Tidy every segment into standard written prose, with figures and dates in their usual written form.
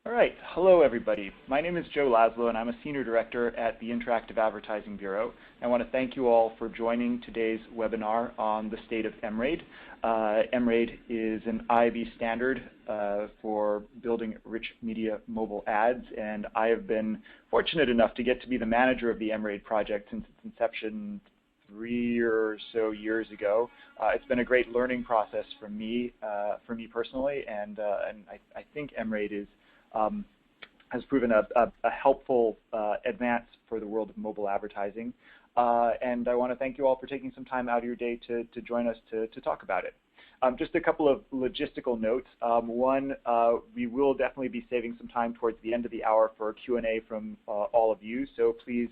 All right. Hello, everybody. My name is Joe Laszlo, and I'm a Senior Director at the Interactive Advertising Bureau. I want to thank you all for joining today's webinar on the state of MRAID. MRAID is an IAB standard for building rich media mobile ads, and I have been fortunate enough to get to be the manager of the MRAID project since its inception 3 or so years ago. It's been a great learning process for me personally, and I think MRAID has proven a helpful advance for the world of mobile advertising. And I want to thank you all for taking some time out of your day to join us to talk about it. Just a couple of logistical notes. One, we will definitely be saving some time towards the end of the hour for Q&A from all of you. So please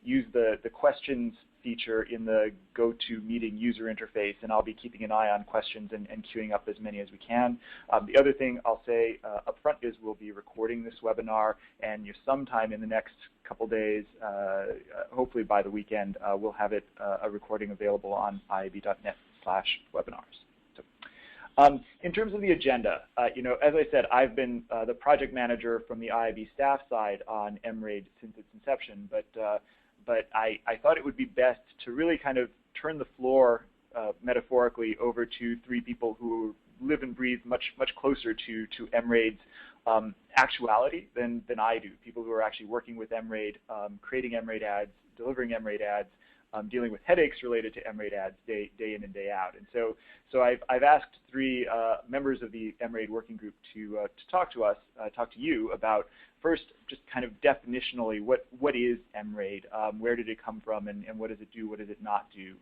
use the questions feature in the GoToMeeting user interface, and I'll be keeping an eye on questions and queuing up as many as we can. The other thing I'll say up front is we'll be recording this webinar, and sometime in the next couple days, hopefully by the weekend, we'll have it a recording available on iab.net/webinars. In terms of the agenda, as I said, I've been the project manager from the IAB staff side on MRAID since its inception, but I thought it would be best to really kind of turn the floor, metaphorically, over to three people who live and breathe much closer to MRAID's actuality than I do. People who are actually working with MRAID, creating MRAID ads, delivering MRAID ads, dealing with headaches related to MRAID ads day in and day out. And so I've asked three members of the MRAID working group to talk to you about, first, just kind of definitionally, what is MRAID, where did it come from, and what does it do, what does it not do?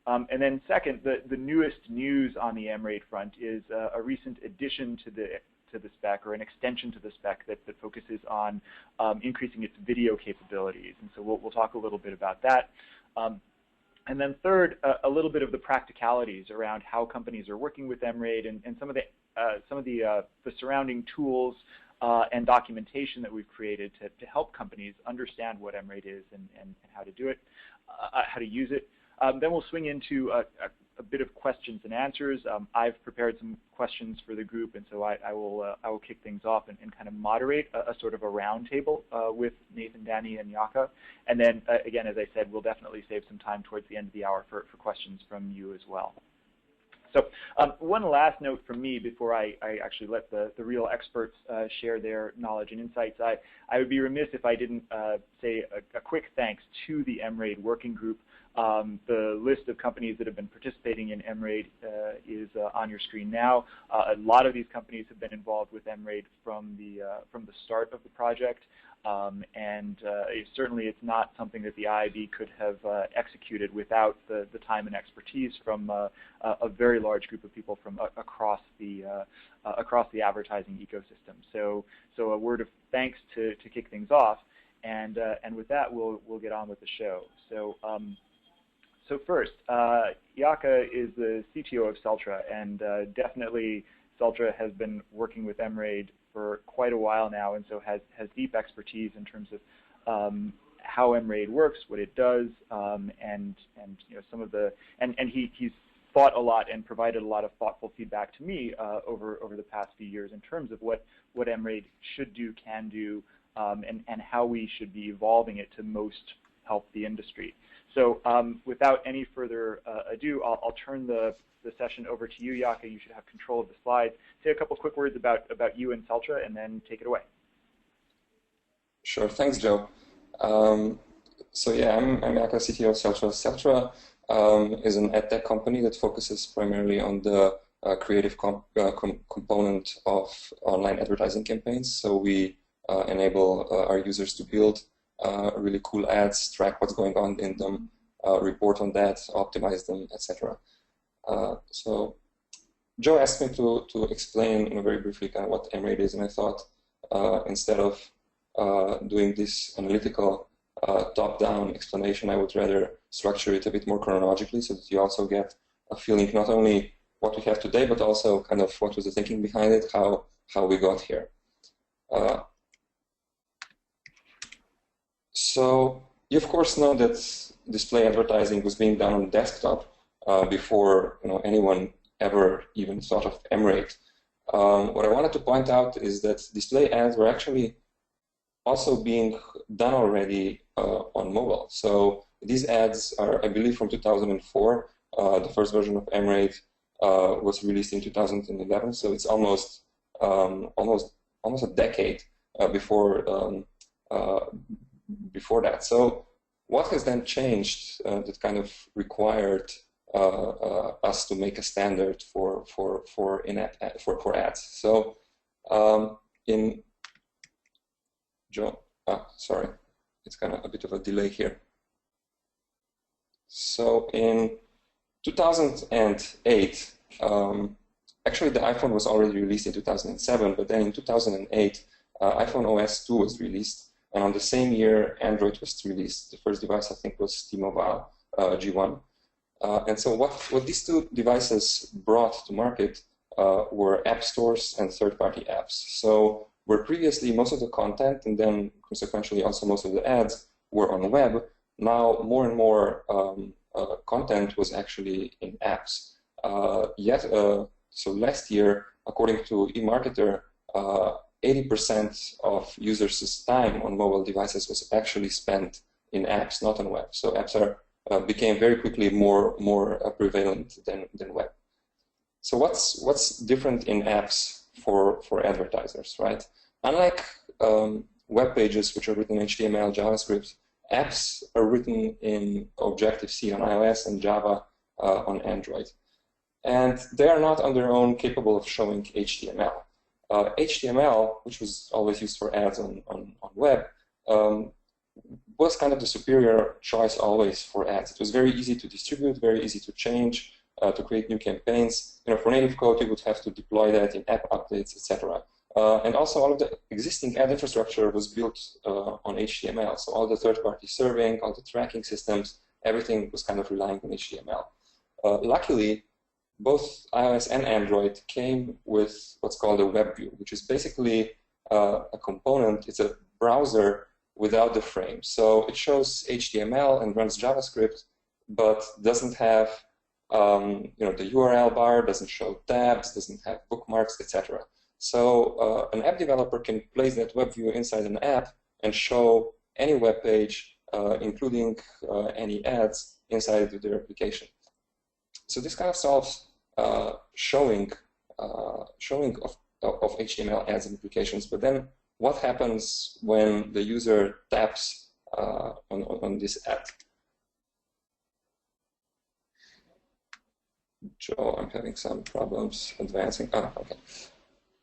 And then second, the newest news on the MRAID front is a recent addition to the spec, or an extension to the spec that focuses on increasing its video capabilities. And so we'll talk a little bit about that. And then third, a little bit of the practicalities around how companies are working with MRAID and some of the surrounding tools and documentation that we've created to help companies understand what MRAID is and how to do it, how to use it. Then we'll swing into a bit of questions and answers. I've prepared some questions for the group, and so I will kick things off and kind of moderate a sort of a roundtable with Nathan, Danny, and Yaka. And then, again, as I said, we'll definitely save some time towards the end of the hour for questions from you as well. So one last note from me before I actually let the real experts share their knowledge and insights. I would be remiss if I didn't say a quick thanks to the MRAID working group. The list of companies that have been participating in MRAID is on your screen now. A lot of these companies have been involved with MRAID from the start of the project. And certainly it's not something that the IAB could have executed without the time and expertise from a very large group of people from across the advertising ecosystem. So a word of thanks to kick things off, and with that we'll get on with the show. So first, Yaka is the CTO of Celtra, and definitely Celtra has been working with MRAID for quite a while now, and so has deep expertise in terms of how MRAID works, what it does, and some of the and he's thought a lot and provided a lot of thoughtful feedback to me over the past few years in terms of what MRAID should do, can do, and how we should be evolving it to most help the industry. So without any further ado, I'll turn the session over to you, Yaka. You should have control of the slides. Say a couple quick words about you and Celtra, and then take it away. Sure. Thanks, Joe. So yeah, I'm Yaka, CTO of Celtra. Celtra is an ad tech company that focuses primarily on the creative component of online advertising campaigns. So we enable our users to build really cool ads, track what's going on in them, report on that, optimize them, etc. So Joe asked me to explain very briefly kind of what MRAID is, and I thought instead of doing this analytical top-down explanation, I would rather structure it a bit more chronologically so that you also get a feeling not only what we have today, but also kind of what was the thinking behind it, how we got here. So you of course know that display advertising was being done on desktop before anyone ever even thought of MRAID. What I wanted to point out is that display ads were actually also being done already on mobile. So these ads are, I believe, from 2004. The first version of MRAID was released in 2011, so it's almost a decade before that. So what has then changed that kind of required us to make a standard for ads? So in Joe, sorry, it's kind of a bit of a delay here. So in 2008, actually the iPhone was already released in 2007, but then in 2008, iPhone OS 2 was released, and on the same year, Android was released. The first device, I think, was T-Mobile G1. And so what these two devices brought to market were app stores and third-party apps. So where previously most of the content and then consequentially also most of the ads were on the web, now more and more content was actually in apps. So last year, according to eMarketer, 80% of users' time on mobile devices was actually spent in apps, not on web. So apps became very quickly more prevalent than web. So what's different in apps for advertisers, right? Unlike web pages, which are written in HTML, JavaScript, apps are written in Objective-C on iOS and Java on Android. And they are not on their own capable of showing HTML. HTML, which was always used for ads on web, was kind of the superior choice always for ads. It was very easy to distribute, very easy to change, to create new campaigns. For native code, you would have to deploy that in app updates, etc. And also, all of the existing ad infrastructure was built on HTML. So all the third-party serving, all the tracking systems, everything was kind of relying on HTML. Luckily, both iOS and Android came with what's called a web view, which is basically a component. It's a browser without the frame. So it shows HTML and runs JavaScript, but doesn't have the URL bar, doesn't show tabs, doesn't have bookmarks, etc. So an app developer can place that web view inside an app and show any web page, including any ads, inside their application. So this kind of solves showing of HTML ads and applications. But then what happens when the user taps on this ad? Joe, I'm having some problems advancing. Okay.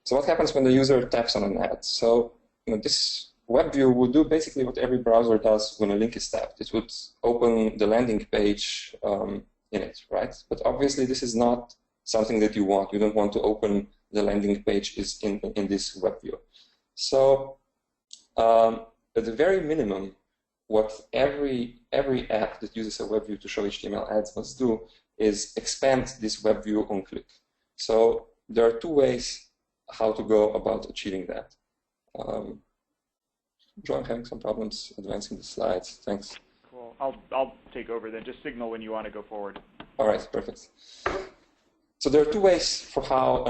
So what happens when the user taps on an ad? So this web view would do basically what every browser does when a link is tapped. It would open the landing page in it, right? But obviously this is not something that you want. You don't want to open the landing page in this web view. So at the very minimum, what every app that uses a web view to show HTML ads must do is expand this web view on click. So there are two ways how to go about achieving that. Joe, I'm having some problems advancing the slides. Thanks. Cool. I'll take over then. Just signal when you want to go forward. All right, perfect. So there are two ways for how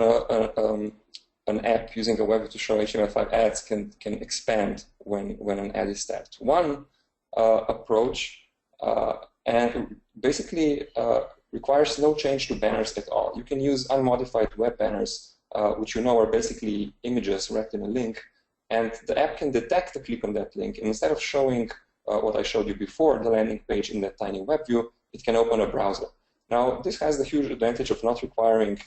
an app using a web view to show HTML5 ads can expand when an ad is tapped. One approach and basically requires no change to banners at all. You can use unmodified web banners, which are basically images wrapped in a link, and the app can detect a click on that link, and instead of showing what I showed you before, the landing page in that tiny web view, it can open a browser. Now, this has the huge advantage of not requiring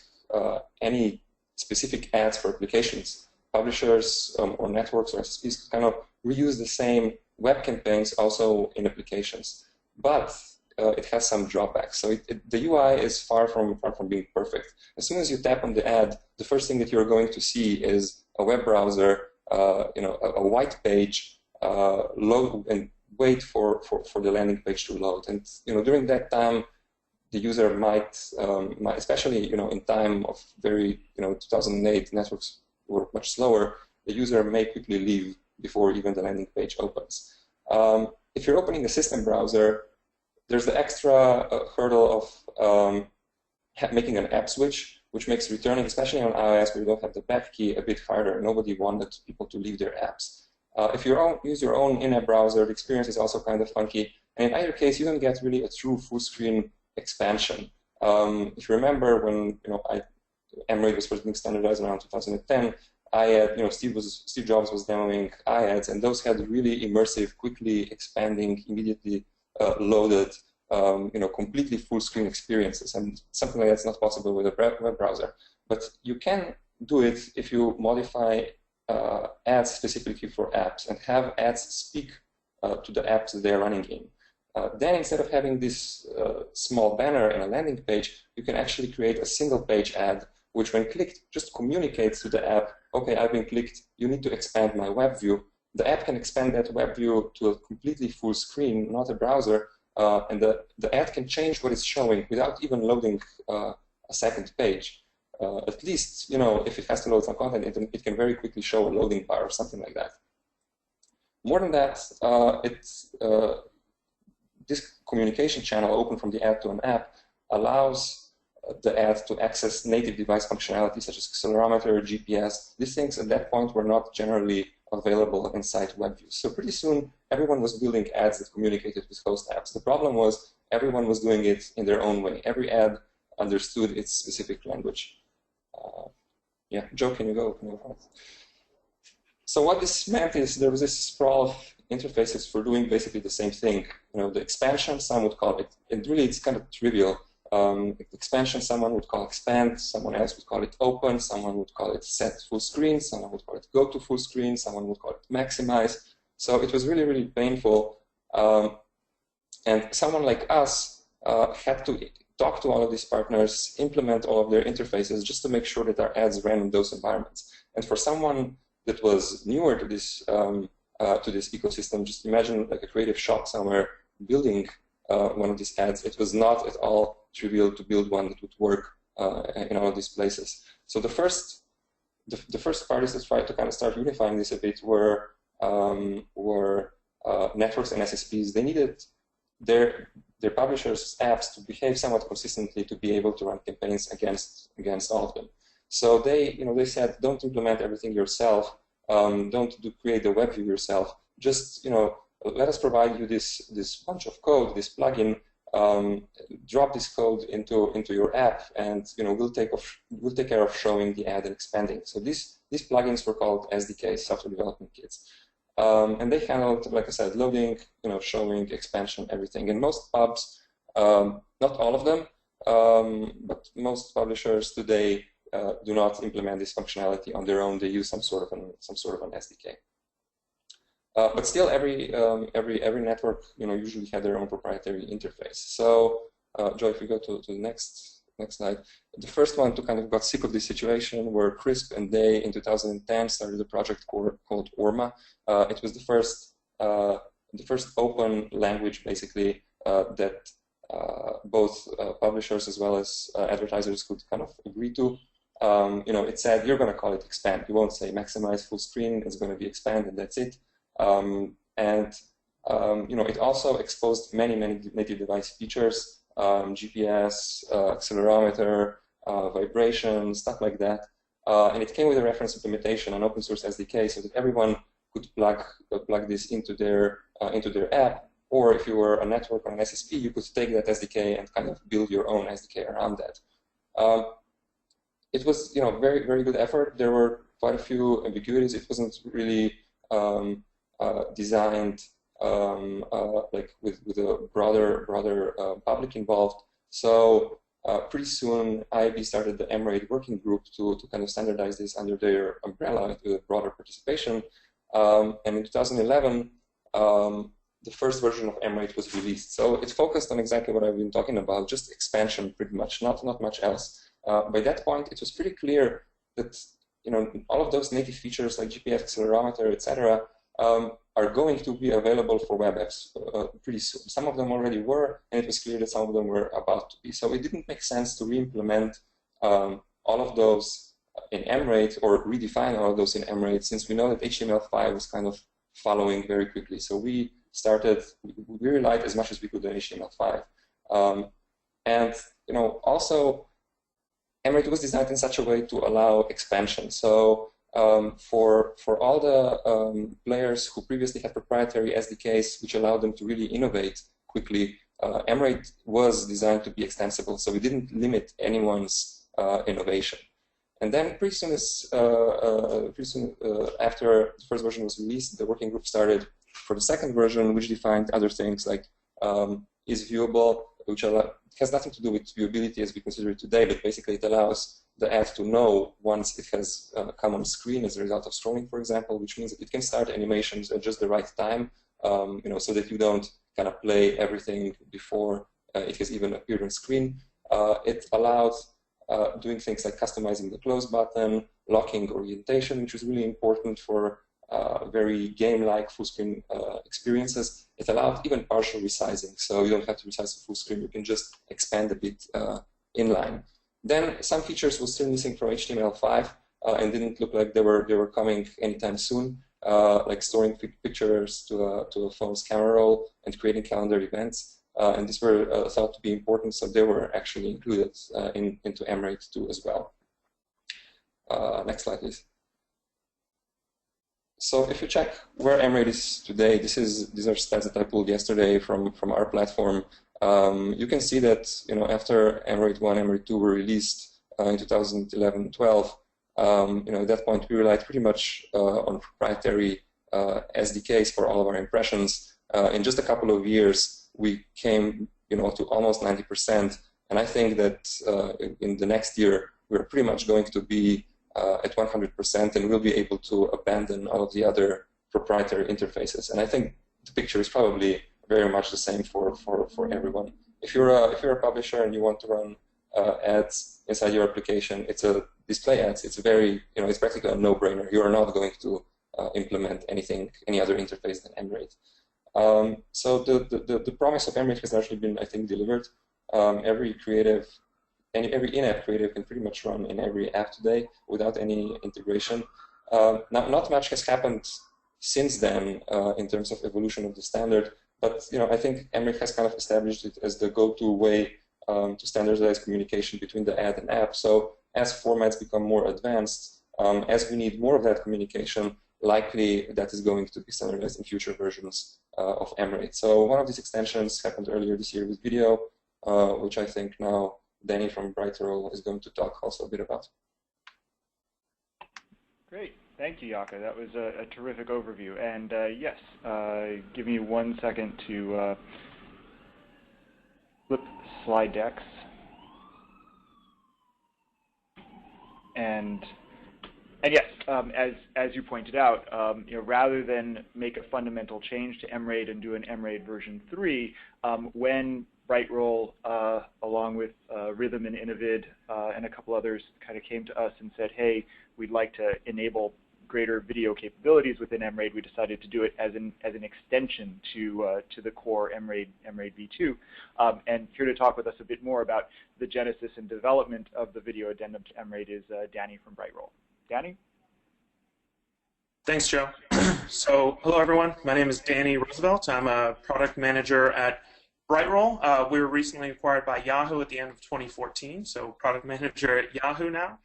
any specific ads for applications. Publishers or networks or SSPs kind of reuse the same web campaigns also in applications. But it has some drawbacks. So the UI is far from being perfect. As soon as you tap on the ad, the first thing that you're going to see is a web browser, a white page, load and wait for the landing page to load. And during that time, the user might, especially in time of 2008 networks were much slower, the user may quickly leave before even the landing page opens. If you're opening a system browser, there's the extra hurdle of making an app switch. which makes returning, especially on iOS where you don't have the back key, a bit harder. Nobody wanted people to leave their apps. If you use your own in-app browser, the experience is also kind of funky. And in either case, you don't get really a true full-screen expansion. If you remember when MRAID was first being standardized around 2010, Steve Jobs was demoing iAds, and those had really immersive, quickly expanding, immediately loaded, completely full-screen experiences, and something like that's not possible with a web browser. But you can do it if you modify ads specifically for apps and have ads speak to the apps that they're running in. Then instead of having this small banner and a landing page, you can actually create a single-page ad, which when clicked just communicates to the app, okay, I've been clicked, you need to expand my web view. The app can expand that web view to a completely full screen, not a browser, and the ad can change what it's showing without even loading a second page. At least, if it has to load some content, it can very quickly show a loading bar or something like that. More than that, this communication channel open from the ad to an app allows the ad to access native device functionality such as accelerometer, GPS. These things at that point were not generally available inside web views. So pretty soon, everyone was building ads that communicated with host apps. The problem was everyone was doing it in their own way. Every ad understood its specific language. Yeah, Joe, can you go? So what this meant is there was this sprawl of interfaces for doing basically the same thing. The expansion, some would call it, and really it's kind of trivial. Expansion, someone would call expand, someone else would call it open, someone would call it set full screen, someone would call it go to full screen, someone would call it maximize. So it was really, really painful. And someone like us had to talk to all of these partners, implement all of their interfaces just to make sure that our ads ran in those environments. And for someone that was newer to this ecosystem, just imagine like a creative shop somewhere building one of these ads. It was not at all trivial to build one that would work in all of these places. So the first parties that tried to kind of start unifying this a bit were networks and SSPs. They needed their publishers' apps to behave somewhat consistently to be able to run campaigns against all of them. So they said, don't implement everything yourself. Don't create the web view yourself. Just let us provide you this bunch of code, this plugin. Drop this code into your app, and we'll take care of showing the ad and expanding. So these plugins were called SDKs, software development kits, and they handled, like I said, loading, showing, expansion, everything. And most pubs, not all of them, but most publishers today do not implement this functionality on their own. They use some sort of an SDK. But still, every network, usually had their own proprietary interface. So, Joe, if we go to the next slide, the first one to kind of got sick of this situation were Crisp, and they in 2010 started a project called Orma. It was the first open language, basically, that both publishers as well as advertisers could kind of agree to. It said you're going to call it expand. You won't say maximize full screen. It's going to be expand, and that's it. It also exposed many native device features, GPS, accelerometer, vibration, stuff like that. And it came with a reference implementation, an open source SDK, so that everyone could plug this into their app. Or if you were a network or an SSP, you could take that SDK and kind of build your own SDK around that. It was very, very good effort. There were quite a few ambiguities. It wasn't really designed like with a broader public involved. So pretty soon IAB started the MRAID working group to kind of standardize this under their umbrella with broader participation. And in 2011, the first version of MRAID was released. So it focused on exactly what I've been talking about, just expansion pretty much, not much else. By that point, it was pretty clear that all of those native features like GPS, accelerometer, etc., are going to be available for web apps pretty soon. Some of them already were, and it was clear that some of them were about to be. So it didn't make sense to re-implement all of those in MRAID or redefine all of those in MRAID, since we know that HTML5 was kind of following very quickly. So we relied as much as we could on HTML5. And also, MRAID was designed in such a way to allow expansion. So for all the players who previously had proprietary SDKs, which allowed them to really innovate quickly, MRAID was designed to be extensible, so we didn't limit anyone's innovation. And then pretty soon after the first version was released, the working group started for the second version, which defined other things like is viewable, which has nothing to do with viewability as we consider it today, but basically it allows the ad to know once it has come on screen as a result of scrolling, for example, which means that it can start animations at just the right time, so that you don't kind of play everything before it has even appeared on screen. It allows doing things like customizing the close button, locking orientation, which is really important for very game-like full-screen experiences. It allowed even partial resizing, so you don't have to resize the full screen. You can just expand a bit inline. Then some features were still missing from HTML5 and didn't look like they were coming anytime soon, like storing pictures to a phone's camera roll and creating calendar events. And these were thought to be important, so they were actually included into MRAID 2 as well. Next slide, please. So if you check where MRAID is today, these are stats that I pulled yesterday from our platform. You can see that after MRAID 1, MRAID 2 were released in 2011-12, at that point we relied pretty much on proprietary SDKs for all of our impressions. In just a couple of years, we came to almost 90%, and I think that in the next year we're pretty much going to be at 100%, and we'll be able to abandon all of the other proprietary interfaces. And I think the picture is probably very much the same for everyone. If you're a publisher and you want to run ads inside your application, it's a display ads. It's a very it's practically a no-brainer. You are not going to implement any other interface than MRAID. So the promise of MRAID has actually been, I think, delivered. Every in-app creative can pretty much run in every app today without any integration. Not much has happened since then in terms of evolution of the standard, but I think MRAID has kind of established it as the go-to way to standardize communication between the ad and app. So as formats become more advanced, as we need more of that communication, likely that is going to be standardized in future versions of MRAID. So one of these extensions happened earlier this year with video, which I think now Danny from BrightRoll is going to talk also a bit about. Great. Thank you, Jaka. That was a terrific overview. And yes, give me 1 second to flip slide decks. And yes, as you pointed out, rather than make a fundamental change to MRAID and do an MRAID version 3, when BrightRoll, along with Rhythm and Innovid and a couple others, kind of came to us and said, "Hey, we'd like to enable greater video capabilities within MRAID." We decided to do it as an extension to the core MRAID v2. And here to talk with us a bit more about the genesis and development of the video addendum to MRAID is Danny from BrightRoll. Danny? Thanks, Joe. So, hello everyone. My name is Danny Roosevelt. I'm a product manager at BrightRoll. We were recently acquired by Yahoo at the end of 2014, so product manager at Yahoo now.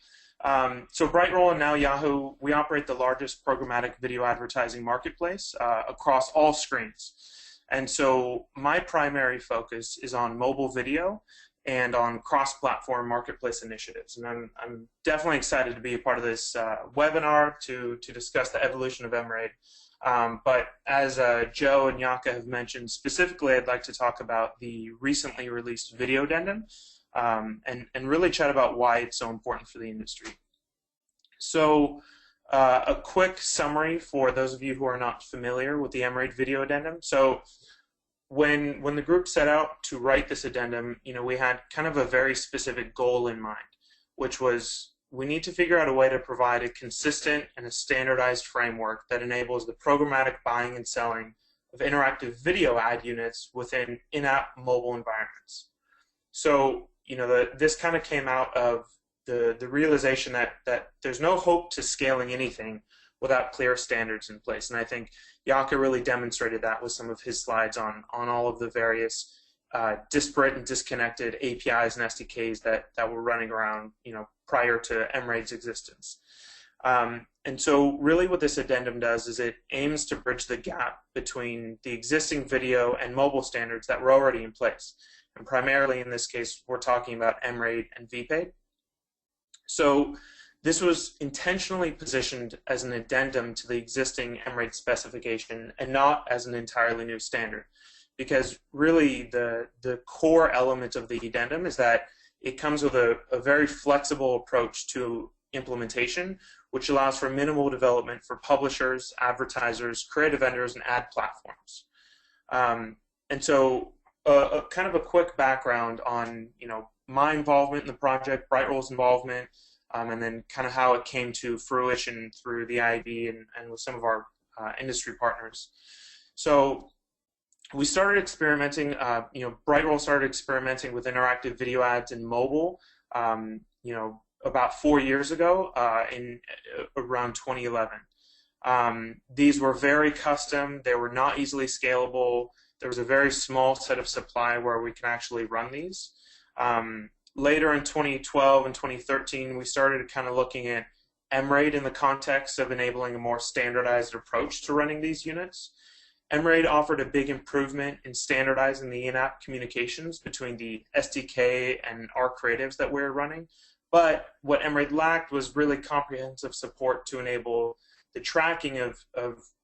So BrightRoll and now Yahoo, we operate the largest programmatic video advertising marketplace across all screens. And so my primary focus is on mobile video and on cross-platform marketplace initiatives. And I'm definitely excited to be a part of this webinar to discuss the evolution of MRAID. But as Joe and Jaka have mentioned, specifically I'd like to talk about the recently released video addendum and really chat about why it's so important for the industry. So a quick summary for those of you who are not familiar with the MRAID video addendum. So when the group set out to write this addendum, we had kind of a very specific goal in mind, which was we need to figure out a way to provide a consistent and a standardized framework that enables the programmatic buying and selling of interactive video ad units within in-app mobile environments. So, this kind of came out of the realization that there's no hope to scaling anything without clear standards in place. And I think Jaka really demonstrated that with some of his slides on all of the various disparate and disconnected APIs and SDKs that were running around, prior to MRAID's existence. And so really what this addendum does is it aims to bridge the gap between the existing video and mobile standards that were already in place. And primarily in this case, we're talking about MRAID and VPAID. So this was intentionally positioned as an addendum to the existing MRAID specification and not as an entirely new standard. Because really the core element of the addendum is that it comes with a very flexible approach to implementation, which allows for minimal development for publishers, advertisers, creative vendors, and ad platforms. And so kind of a quick background on my involvement in the project, BrightRoll's involvement, and then kind of how it came to fruition through the IAB and with some of our industry partners. So we started experimenting, BrightRoll started experimenting with interactive video ads in mobile, about 4 years ago in around 2011. These were very custom. They were not easily scalable. There was a very small set of supply where we can actually run these. Later in 2012 and 2013, we started kind of looking at MRAID in the context of enabling a more standardized approach to running these units. MRAID offered a big improvement in standardizing the in-app communications between the SDK and our creatives that we're running. But what MRAID lacked was really comprehensive support to enable the tracking of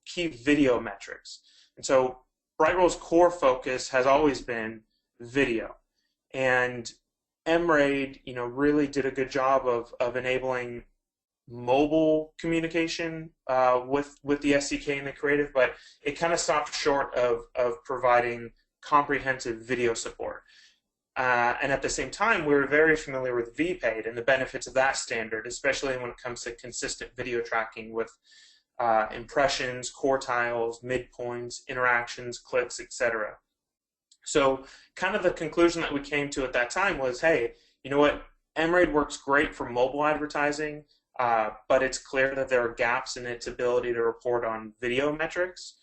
key video metrics. And so BrightRoll's core focus has always been video. And MRAID, really did a good job of enabling mobile communication with the SDK and the creative, but it kind of stopped short of providing comprehensive video support. And at the same time, we were very familiar with VPAID and the benefits of that standard, especially when it comes to consistent video tracking with impressions, quartiles, midpoints, interactions, clicks, etc. So kind of the conclusion that we came to at that time was, hey, you know what, MRAID works great for mobile advertising, but it's clear that there are gaps in its ability to report on video metrics.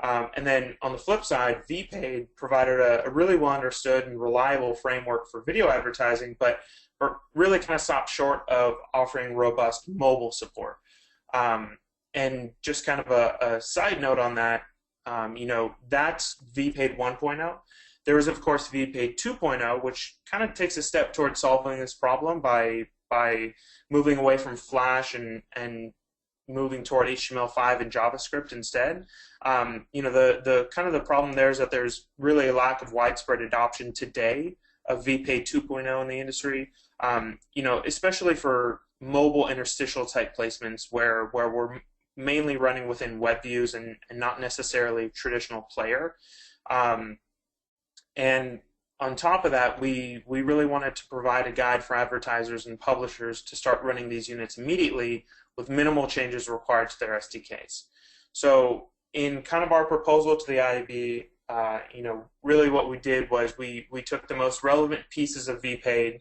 And then on the flip side, VPAID provided a really well understood and reliable framework for video advertising, but really kind of stopped short of offering robust mobile support. And just kind of a side note on that, that's VPAID 1.0. There is, of course, VPAID 2.0, which kind of takes a step towards solving this problem by moving away from Flash and moving toward HTML5 and JavaScript instead. The kind of the problem there is that there's really a lack of widespread adoption today of VPAID 2.0 in the industry. Especially for mobile interstitial type placements where we're mainly running within web views and not necessarily traditional player. And on top of that, we really wanted to provide a guide for advertisers and publishers to start running these units immediately with minimal changes required to their SDKs. So in kind of our proposal to the IAB, really what we did was we took the most relevant pieces of VPAID,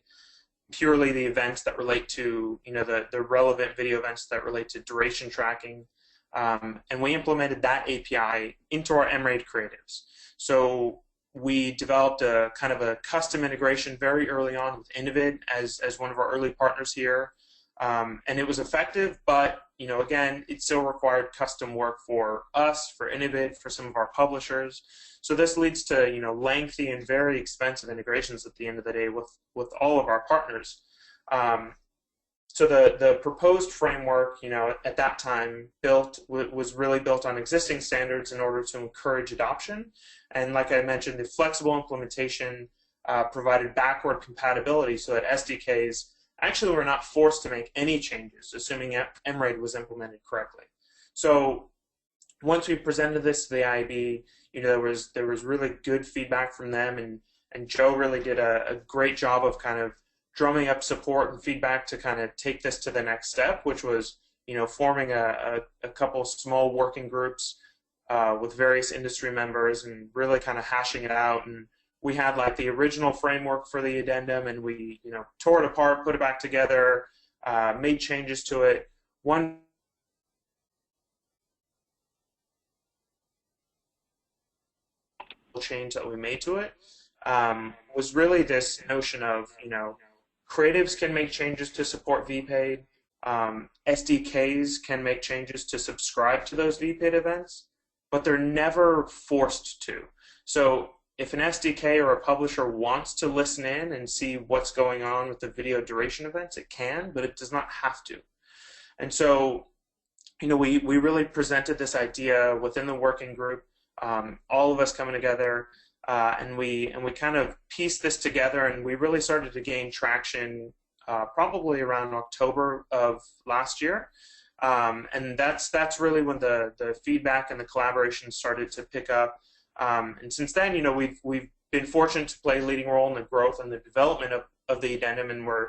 purely the events that relate to, the relevant video events that relate to duration tracking, and we implemented that API into our MRAID creatives. So we developed a kind of a custom integration very early on with Innovid as one of our early partners here. And it was effective, but again, it still required custom work for us, for Innovid, for some of our publishers. So this leads to lengthy and very expensive integrations at the end of the day with all of our partners. So the proposed framework, at that time was really built on existing standards in order to encourage adoption. And like I mentioned, the flexible implementation provided backward compatibility so that SDKs actually were not forced to make any changes, assuming MRAID was implemented correctly. So once we presented this to the IAB, there was really good feedback from them, and Joe really did a great job of kind of drumming up support and feedback to kind of take this to the next step, which was forming a couple small working groups with various industry members and really kind of hashing it out. And we had like the original framework for the addendum, and we tore it apart, put it back together, made changes to it. One change that we made to it was really this notion of, creatives can make changes to support VPaid, SDKs can make changes to subscribe to those VPaid events, but they're never forced to. So if an SDK or a publisher wants to listen in and see what's going on with the video duration events, it can, but it does not have to. And so, we really presented this idea within the working group, all of us coming together, and we kind of pieced this together, and we really started to gain traction probably around October of last year. And that's really when the feedback and the collaboration started to pick up. And since then, we've been fortunate to play a leading role in the growth and the development of the addendum, and we're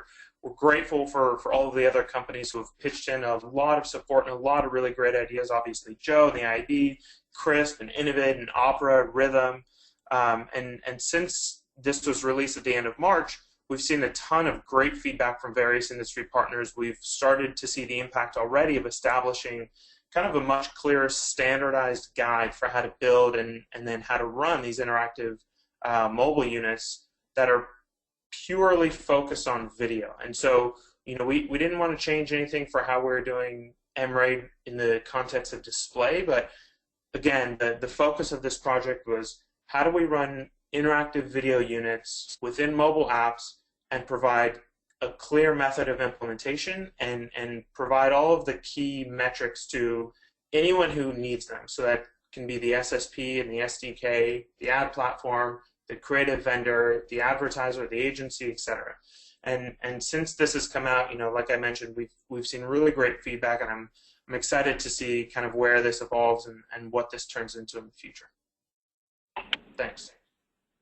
grateful for all of the other companies who have pitched in a lot of support and a lot of really great ideas. Obviously, Joe and the IAB, Crisp and Innovate and Opera, Rhythm. And since this was released at the end of March, we've seen a ton of great feedback from various industry partners. We've started to see the impact already of establishing kind of a much clearer standardized guide for how to build and then how to run these interactive mobile units that are purely focused on video. And so, we didn't want to change anything for how we're doing MRAID in the context of display, but again, the focus of this project was how do we run interactive video units within mobile apps and provide a clear method of implementation and provide all of the key metrics to anyone who needs them. So that can be the SSP and the SDK, the ad platform, the creative vendor, the advertiser, the agency, etc. And since this has come out, like I mentioned, we've seen really great feedback, and I'm excited to see kind of where this evolves and what this turns into in the future. Thanks.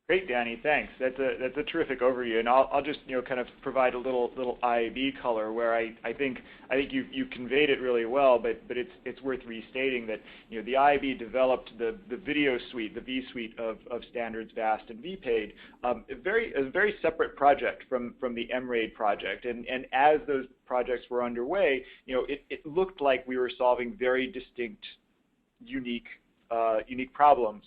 Great, Danny. Thanks. That's a terrific overview, and I'll just kind of provide a little IAB color where I think you conveyed it really well, but it's worth restating that the IAB developed the video suite, the V suite of standards, VAST and VPaid, a very separate project from the MRAID project, and as those projects were underway, it looked like we were solving very distinct, unique problems.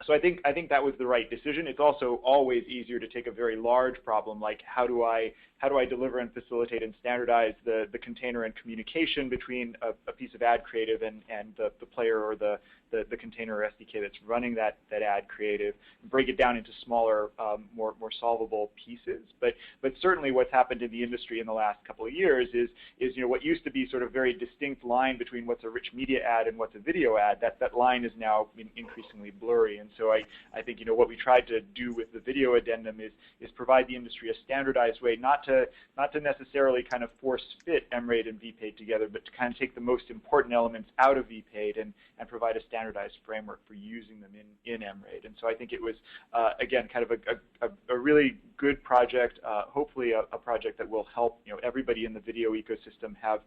So I think that was the right decision. It's also always easier to take a very large problem like how do I deliver and facilitate and standardize the container and communication between a piece of ad creative and the player or the container or SDK that's running that ad creative, and break it down into smaller, more solvable pieces. But certainly what's happened in the industry in the last couple of years is what used to be sort of very distinct line between what's a rich media ad and what's a video ad, that line is now increasingly blurry. And so I think what we tried to do with the video addendum is provide the industry a standardized way, not to necessarily kind of force fit MRAID and VPaid together, but to kind of take the most important elements out of VPaid and provide a standardized framework for using them in MRAID. And so I think it was, again, kind of a really good project, hopefully a project that will help everybody in the video ecosystem have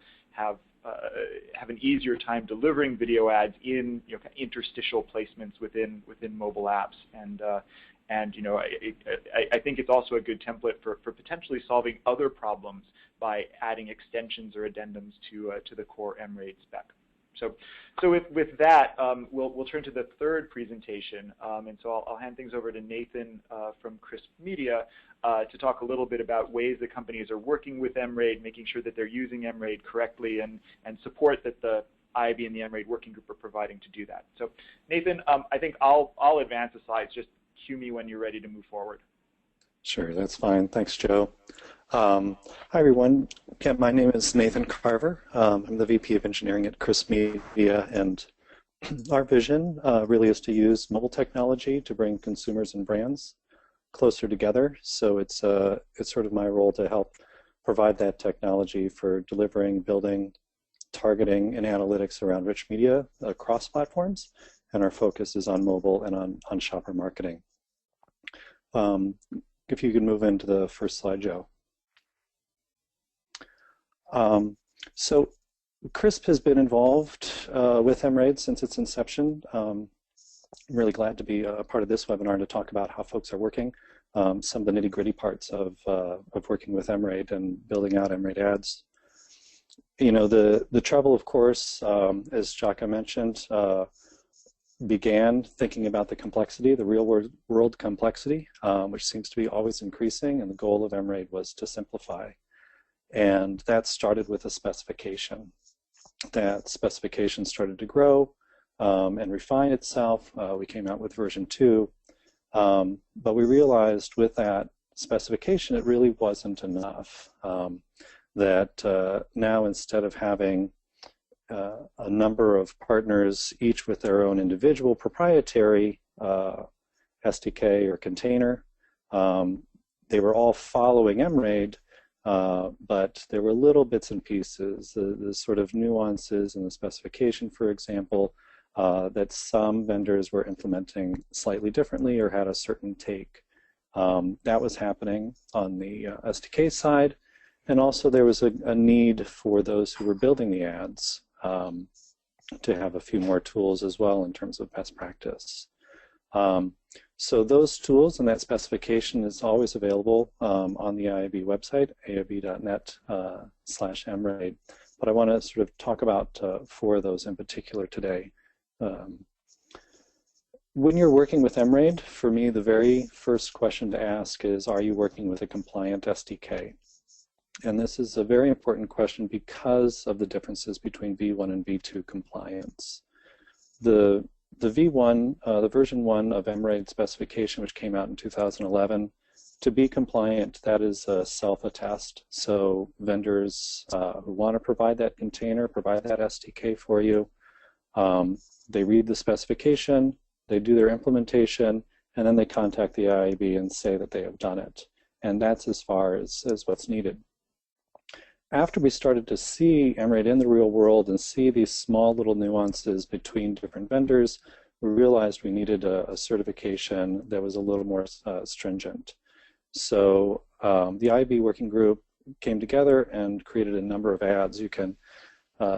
an easier time delivering video ads in interstitial placements within mobile apps. And I think it's also a good template for potentially solving other problems by adding extensions or addendums to the core MRAID spec. So with that, we'll turn to the third presentation, and so I'll hand things over to Nathan from Crisp Media to talk a little bit about ways that companies are working with MRAID, making sure that they're using MRAID correctly, and support that the IAB and the MRAID working group are providing to do that. So Nathan, I think I'll advance the slides. Just cue me when you're ready to move forward. Sure, that's fine. Thanks, Joe. Hi, everyone. Yeah, my name is Nathan Carver. I'm the VP of Engineering at Crisp Media, and our vision really is to use mobile technology to bring consumers and brands closer together. So it's sort of my role to help provide that technology for delivering, building, targeting, and analytics around rich media across platforms. And our focus is on mobile and on shopper marketing. If you could move into the first slide, Joe. So Crisp has been involved with MRAID since its inception. I'm really glad to be a part of this webinar and to talk about how folks are working, some of the nitty-gritty parts of working with MRAID and building out MRAID ads. The trouble, of course, as Jaka mentioned, began thinking about the complexity, the real world complexity, which seems to be always increasing, and the goal of MRAID was to simplify. And that started with a specification. That specification started to grow and refine itself. We came out with version 2, but we realized with that specification it really wasn't enough. That now, instead of having a number of partners, each with their own individual proprietary SDK or container, they were all following MRAID, but there were little bits and pieces, the sort of nuances in the specification, for example, that some vendors were implementing slightly differently or had a certain take. That was happening on the SDK side, and also there was a need for those who were building the ads to have a few more tools as well in terms of best practice. So those tools and that specification is always available on the IAB website, iab.net/MRAID. But I want to sort of talk about 4 of those in particular today. When you're working with MRAID, for me, the very first question to ask is, are you working with a compliant SDK? And this is a very important question because of the differences between V1 and V2 compliance. The V1, the version 1 of MRAID specification, which came out in 2011, to be compliant, that is a self-attest. So vendors who want to provide that container, provide that SDK for you, they read the specification, they do their implementation, and then they contact the IAB and say that they have done it. And that's as far as what's needed. After we started to see MRAID in the real world and see these small little nuances between different vendors, we realized we needed a certification that was a little more stringent. So the IAB working group came together and created a number of ads. You can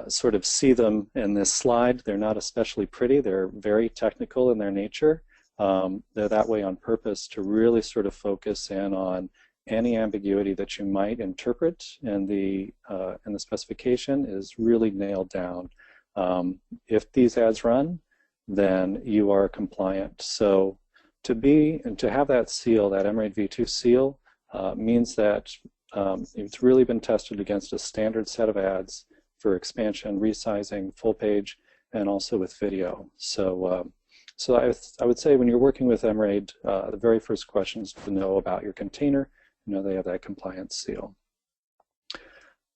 sort of see them in this slide. They're not especially pretty. They're very technical in their nature. They're that way on purpose to really sort of focus in on any ambiguity that you might interpret in the specification is really nailed down. If these ads run, then you are compliant. So to have that seal, that MRAID v2 seal, means that it's really been tested against a standard set of ads for expansion, resizing, full page, and also with video. So I would say when you're working with MRAID, the very first question is to know about your container. You know, they have that compliance seal.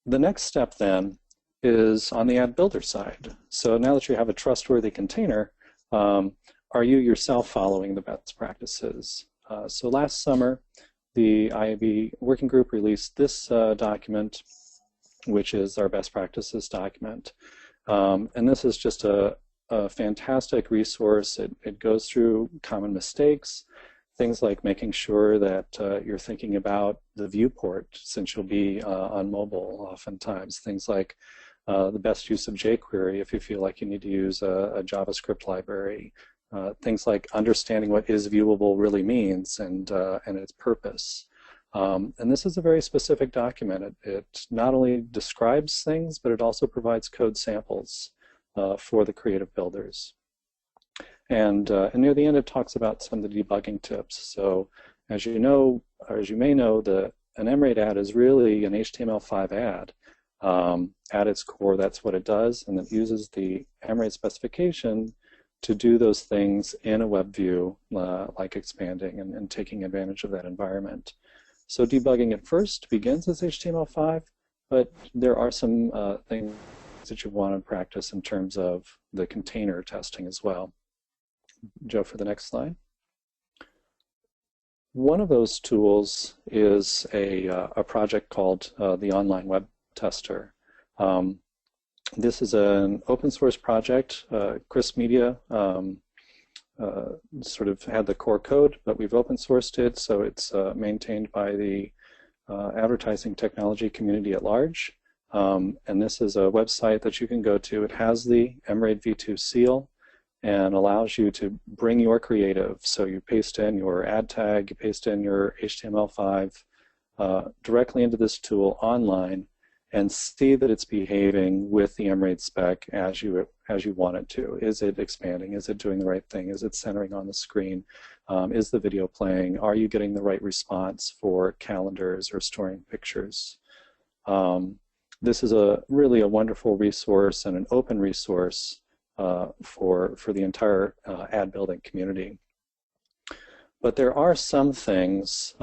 The next step then is on the ad builder side. So now that you have a trustworthy container, are you yourself following the best practices? So last summer, the IAB working group released this document, which is our best practices document. And this is just a fantastic resource. It goes through common mistakes, things like making sure that you're thinking about the viewport, since you'll be on mobile oftentimes. Things like the best use of jQuery if you feel like you need to use a JavaScript library. Things like understanding what is viewable really means and its purpose. And this is a very specific document. It not only describes things, but it also provides code samples for the creative builders. And near the end, it talks about some of the debugging tips. So as you know, or as you may know, an MRAID ad is really an HTML5 ad. At its core, that's what it does, and it uses the MRAID specification to do those things in a web view, like expanding and taking advantage of that environment. So debugging at first begins as HTML5, but there are some things that you want to practice in terms of the container testing as well. Joe, for the next slide. One of those tools is a project called the Online Web Tester. This is an open source project. Chris Media sort of had the core code, but we've open sourced it, so it's maintained by the advertising technology community at large. And this is a website that you can go to. It has the MRAID v2 seal and allows you to bring your creative. So you paste in your ad tag, you paste in your HTML5 directly into this tool online, and see that it's behaving with the MRAID spec as you want it to. Is it expanding? Is it doing the right thing? Is it centering on the screen? Is the video playing? Are you getting the right response for calendars or storing pictures? This is really a wonderful resource and an open resource for the entire ad building community. But there are some things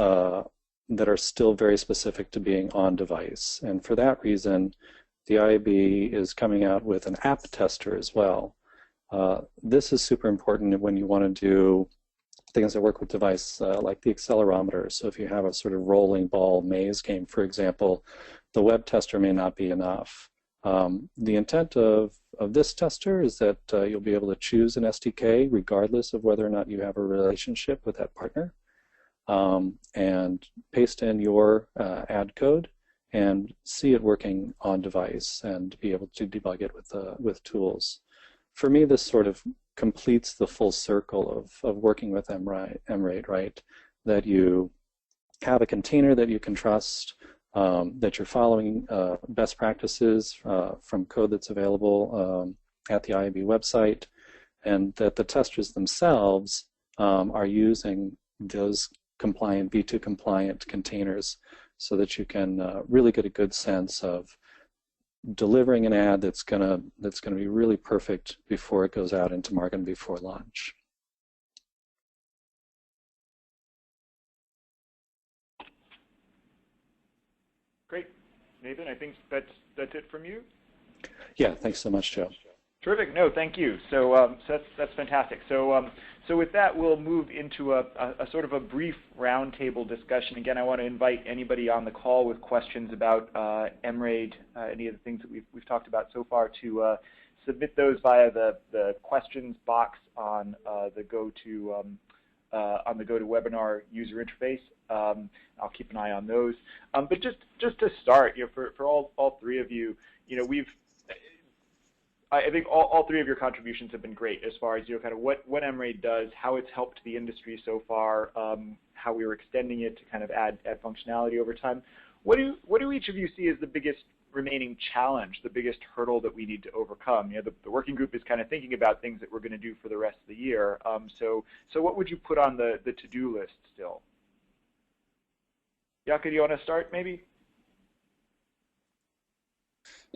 that are still very specific to being on device, and for that reason the IAB is coming out with an app tester as well. This is super important when you want to do things that work with device like the accelerometer. So if you have a sort of rolling ball maze game, for example, the web tester may not be enough. The intent of this tester is that you'll be able to choose an SDK regardless of whether or not you have a relationship with that partner, and paste in your ad code and see it working on device and be able to debug it with tools. For me, this sort of completes the full circle of working with MRAID, right? That you have a container that you can trust, that you're following best practices from code that's available at the IAB website, and that the testers themselves are using those compliant, V2 compliant containers so that you can really get a good sense of delivering an ad that's gonna be really perfect before it goes out into market and before launch. Great. Nathan, I think that's it from you. Yeah, thanks so much, Joe. Terrific. No, thank you. So, that's fantastic. So, so with that, we'll move into a sort of a brief roundtable discussion. Again, I want to invite anybody on the call with questions about MRAID, any of the things that we've talked about so far, to submit those via the questions box on the GoToWebinar user interface. I'll keep an eye on those. But just to start, for all three of you, I think all three of your contributions have been great as far as kind of what MRAID does, how it's helped the industry so far, how we were extending it to kind of add functionality over time. What do each of you see as the biggest remaining challenge, the biggest hurdle that we need to overcome? The working group is kind of thinking about things that we're going to do for the rest of the year. So what would you put on the to-do list still? Yaka, do you want to start maybe?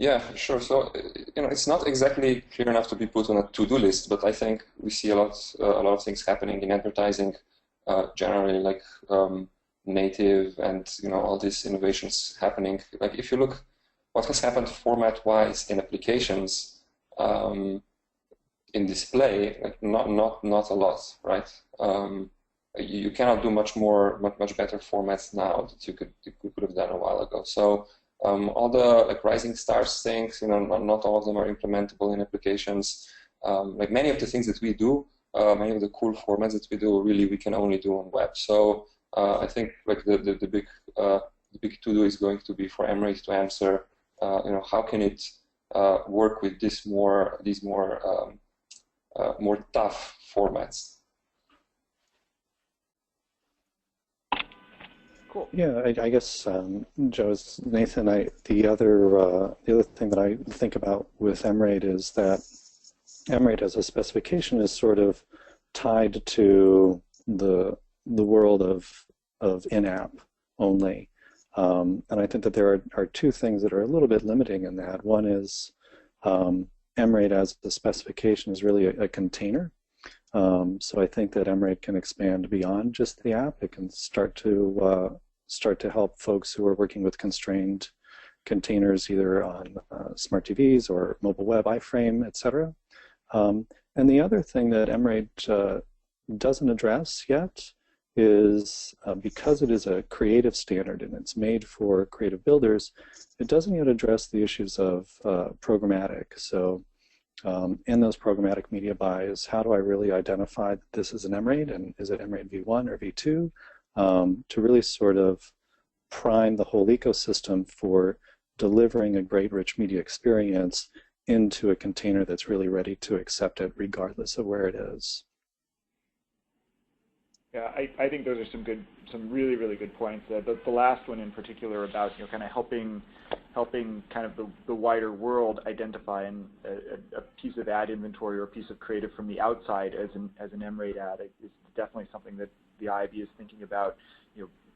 Yeah, sure. So, it's not exactly clear enough to be put on a to-do list, but I think we see a lot of things happening in advertising generally, like native and all these innovations happening. Like if you look what has happened format-wise in applications, in display, like not a lot, right? You cannot do much better formats now that you could have done a while ago. So. All the rising stars things, not all of them are implementable in applications. Like many of the things that we do, many of the cool formats that we do, really we can only do on web. So I think the big to do is going to be for MRAID to answer, how can it work with these more tough formats. Cool. Yeah, I guess Joe, Nathan. The other thing that I think about with MRAID is that MRAID as a specification is sort of tied to the world of in-app only, and I think that there are two things that are a little bit limiting in that. One is MRAID as the specification is really a container. So I think that MRAID can expand beyond just the app. It can start to help folks who are working with constrained containers, either on smart TVs or mobile web, iframe, etc. And the other thing that MRAID doesn't address yet is because it is a creative standard and it's made for creative builders, it doesn't yet address the issues of programmatic. So in those programmatic media buys, how do I really identify that this is an MRAID, and is it MRAID v1 or v2, to really sort of prime the whole ecosystem for delivering a great rich media experience into a container that's really ready to accept it regardless of where it is. Yeah, I think those are some really, really good points. The last one in particular about kind of helping kind of the wider world identify a piece of ad inventory or a piece of creative from the outside as an MRAID ad is definitely something that the IAB is thinking about,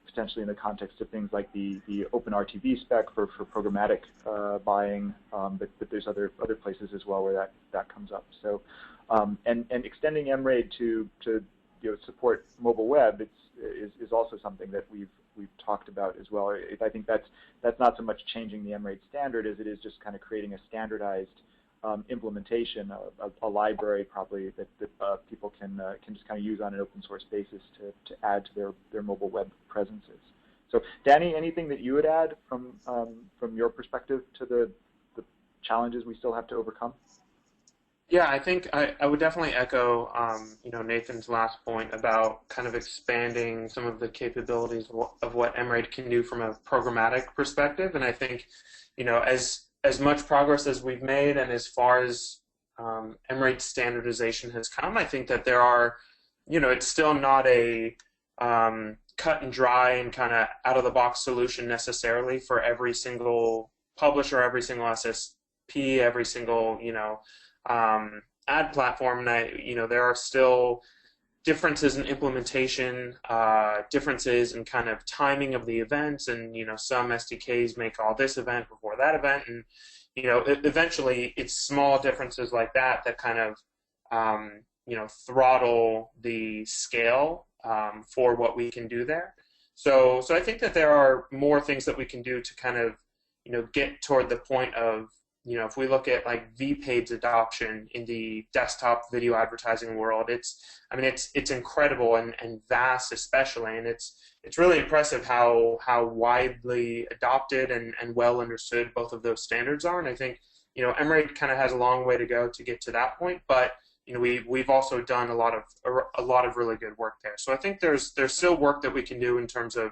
potentially in the context of things like the open RTV spec for programmatic buying, but there's other places as well where that comes up. So and extending MRAID to support mobile web is also something that we've talked about as well. I think that's not so much changing the MRAID standard as it is just kind of creating a standardized implementation, a library probably that people can just kind of use on an open source basis to add to their mobile web presences. So Danny, anything that you would add from your perspective to the challenges we still have to overcome? Yeah, I think I would definitely echo Nathan's last point about kind of expanding some of the capabilities of what MRAID can do from a programmatic perspective. And I think, as much progress as we've made and as far as MRAID standardization has come, I think that there are, it's still not a cut and dry and kind of out-of-the-box solution necessarily for every single publisher, every single SSP, every single, ad platform. And there are still differences in implementation, differences in kind of timing of the events, and some SDKs may call this event before that event, and eventually it's small differences like that kind of throttle the scale for what we can do there. So I think that there are more things that we can do to kind of get toward the point of if we look at like VPaid's adoption in the desktop video advertising world, it's incredible and vast especially, and it's really impressive how widely adopted and well understood both of those standards are. And I think MRAID kind of has a long way to go to get to that point, but we've also done a lot of really good work there. So I think there's still work that we can do in terms of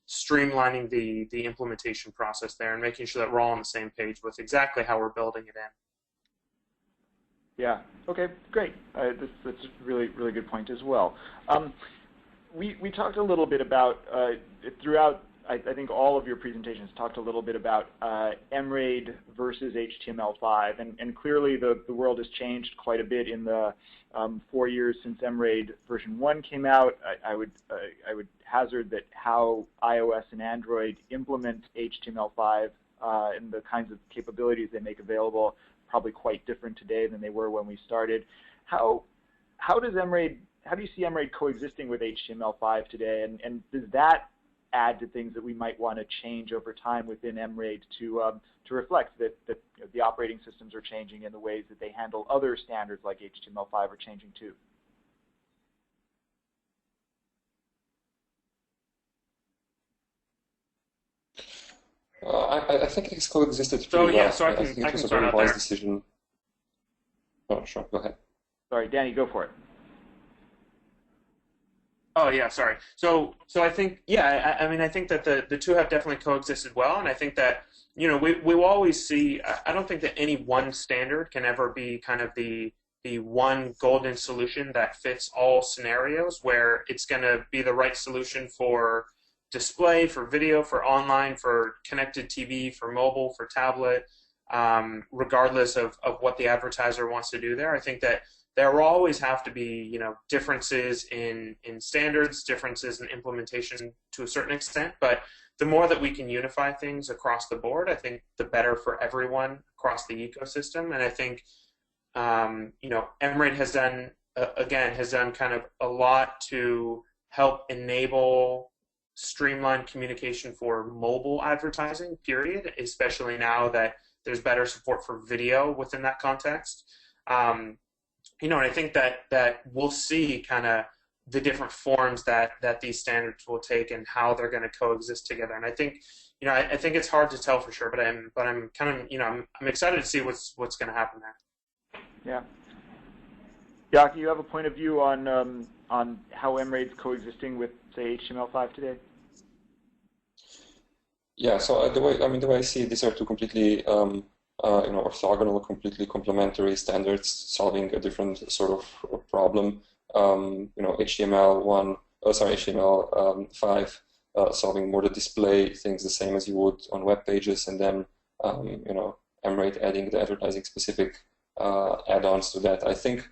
streamlining the implementation process there and making sure that we're all on the same page with exactly how we're building it in. Yeah. Okay. Great. That's a really, really good point as well. We talked a little bit about throughout. I think all of your presentations talked a little bit about MRAID versus HTML5, and clearly the world has changed quite a bit in the 4 years since MRAID version 1 came out. I would hazard that how iOS and Android implement HTML5 and the kinds of capabilities they make available probably quite different today than they were when we started. How do you see MRAID coexisting with HTML5 today, and does that add to things that we might want to change over time within MRAID to reflect that the operating systems are changing and the ways that they handle other standards like HTML5 are changing too? I think it's coexisted pretty well. So I think it was a very wise decision. Oh, sure. Go ahead. Sorry, Danny, go for it. Oh yeah, sorry. So I think I think that the two have definitely coexisted well, and I think that we will always see. I don't think that any one standard can ever be kind of the one golden solution that fits all scenarios, where it's going to be the right solution for display, for video, for online, for connected TV, for mobile, for tablet, regardless of what the advertiser wants to do there. I think that there will always have to be, differences in standards, differences in implementation to a certain extent, but the more that we can unify things across the board, I think the better for everyone across the ecosystem. And I think, MRAID has done kind of a lot to help enable streamlined communication for mobile advertising, period, especially now that there's better support for video within that context. And I think that we'll see kind of the different forms that these standards will take and how they're going to coexist together. And I think, I think it's hard to tell for sure, but I'm kind of, I'm excited to see what's going to happen there. Yeah. Yaki, you have a point of view on how MRAID's coexisting with, say, HTML5 today? Yeah. So the way I see it, these are two completely orthogonal, completely complementary standards solving a different sort of problem. HTML1 sorry, HTML5, solving more the display things the same as you would on web pages, and then MRAID adding the advertising specific add-ons to that. I think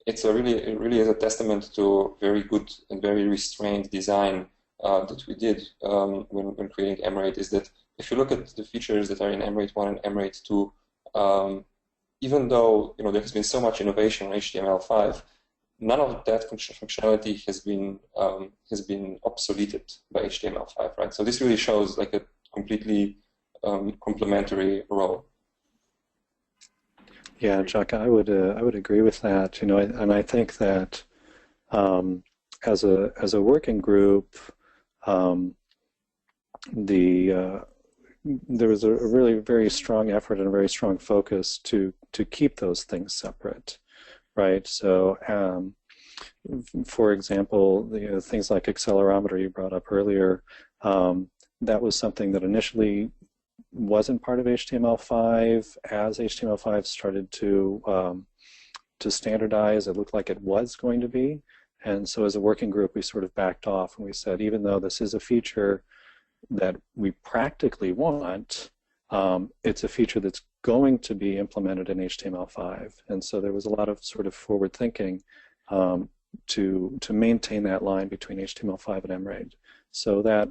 it really is a testament to very good and very restrained design that we did when creating MRAID. Is that if you look at the features that are in MRAID 1 and MRAID 2, even though there has been so much innovation on HTML5, none of that functionality has been obsoleted by HTML5, right? So this really shows like a completely complementary role. Yeah, Chuck, I would agree with that. And I think that as a working group, there was a really very strong effort and a very strong focus to keep those things separate, right? So, for example, things like accelerometer you brought up earlier, that was something that initially wasn't part of HTML5. As HTML5 started to standardize, it looked like it was going to be. And so as a working group, we sort of backed off and we said, even though this is a feature that we practically want, it's a feature that's going to be implemented in HTML5. And so there was a lot of sort of forward thinking to maintain that line between HTML5 and MRAID, so that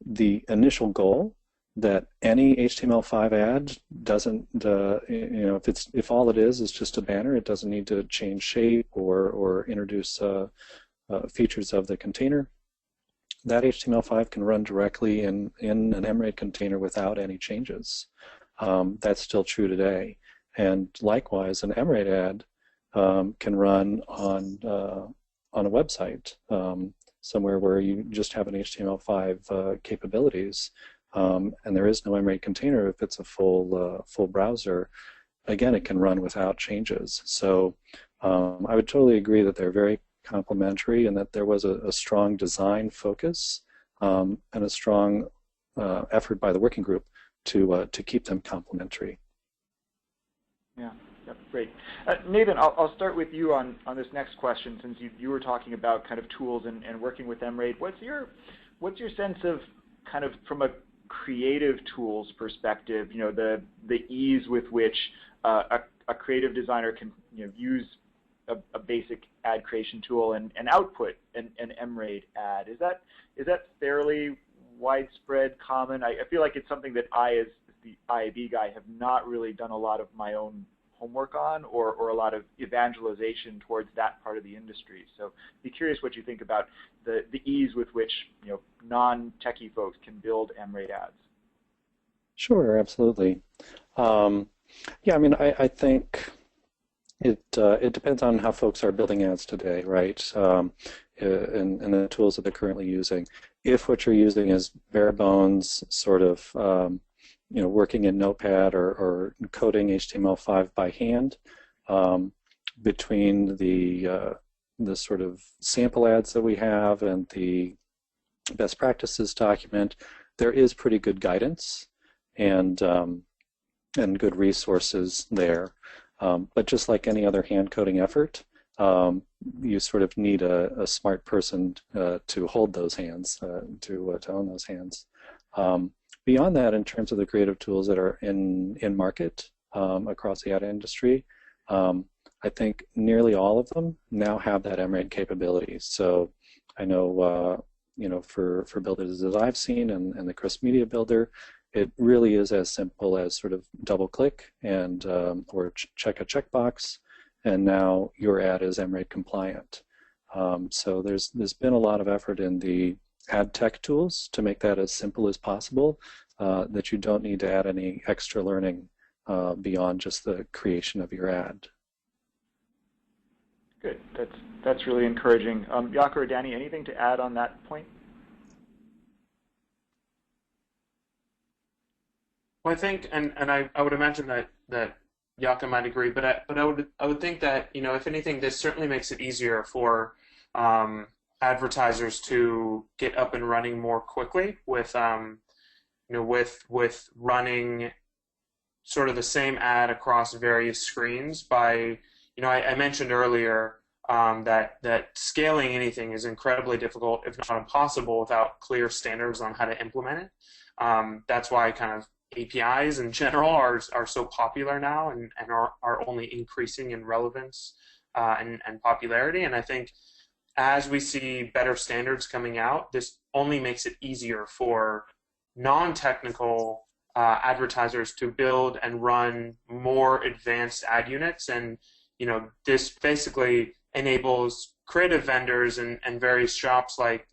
the initial goal that any HTML5 ad doesn't, if all it is just a banner, it doesn't need to change shape or introduce features of the container, that HTML5 can run directly in an MRAID container without any changes. That's still true today. And likewise, an MRAID ad can run on a website somewhere where you just have an HTML5 capabilities, and there is no MRAID container. If it's a full browser, again, it can run without changes. So I would totally agree that they're very complementary, and that there was a strong design focus and a strong effort by the working group to keep them complementary. Yeah, great. Nathan, I'll start with you on this next question, since you were talking about kind of tools and working with MRAID. What's your sense of kind of from a creative tools perspective, the ease with which a creative designer can use a basic ad creation tool and output an MRAID ad? Is that fairly widespread, common? I feel like it's something that I, as the IAB guy, have not really done a lot of my own homework on, or a lot of evangelization towards that part of the industry. So be curious what you think about the ease with which non-techie folks can build MRAID ads. Sure, absolutely. Yeah, I mean, I think it depends on how folks are building ads today, right? And the tools that they're currently using. If what you're using is bare bones, sort of working in Notepad or coding HTML5 by hand, between the sort of sample ads that we have and the best practices document, there is pretty good guidance and good resources there. But just like any other hand coding effort, you sort of need a smart person to hold those hands, to own those hands. Beyond that, in terms of the creative tools that are in market across the ad industry, I think nearly all of them now have that MRAID capability. So I know, for builders that I've seen and the Chris Media Builder, it really is as simple as sort of double click and or check a checkbox, and now your ad is MRAID compliant. So there's been a lot of effort in the ad tech tools to make that as simple as possible, that you don't need to add any extra learning beyond just the creation of your ad. Good. That's really encouraging. Jaco or Danny, anything to add on that point? Well, I think, and I would imagine that Jaco might agree, but I would think that if anything, this certainly makes it easier for advertisers to get up and running more quickly with with running sort of the same ad across various screens by I mentioned earlier that scaling anything is incredibly difficult, if not impossible, without clear standards on how to implement it. That's why kind of APIs in general are so popular now and are only increasing in relevance and popularity. And I think as we see better standards coming out, this only makes it easier for non-technical advertisers to build and run more advanced ad units. And this basically enables creative vendors and various shops like